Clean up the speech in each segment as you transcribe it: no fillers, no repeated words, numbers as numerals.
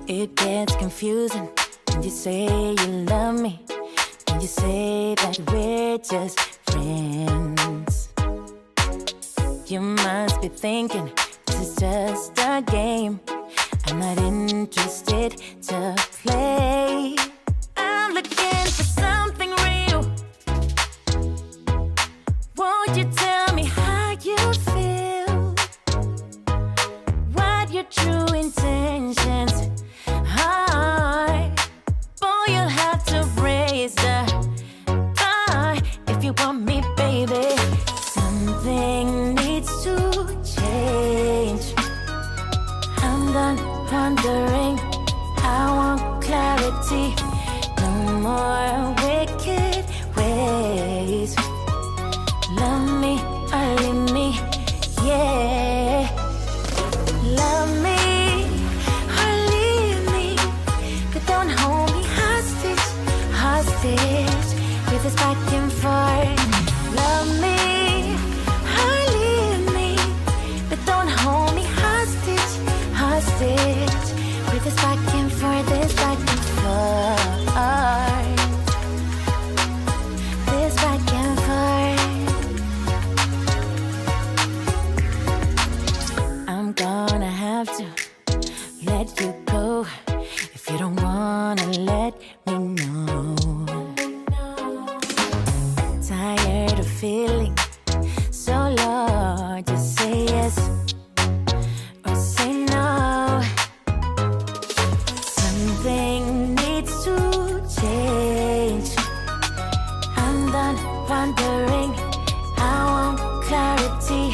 It gets confusing when you say you love me, when you say that we're just friends. You must be thinking this is just a game. I'm not interested to play. I'm looking for something real. Won't you tell me how you feel? What your true intentions are? Boy, you'll have to raise the bar if you want me, baby. Something needs to change. I'm done wondering. I want clarity. No more wicked ways. Love me or leave me, yeah. Love me or leave me, but don't hold me hostage, hostage with this back and forth. Love me or leave me, but don't hold me hostage, hostage with this back and forth, this back and forth, this back and forth. I'm gonna have to let you go if you don't wanna let me know. Tired of feeling so low, just say yes or say no. Something needs to change. I'm done wondering. I want clarity.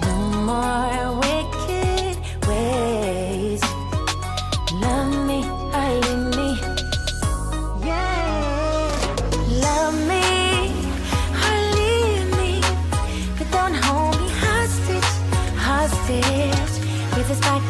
No more wicked ways. Love me or leave me, yeah. Love me or leave me, but don't hold me hostage, hostage with this back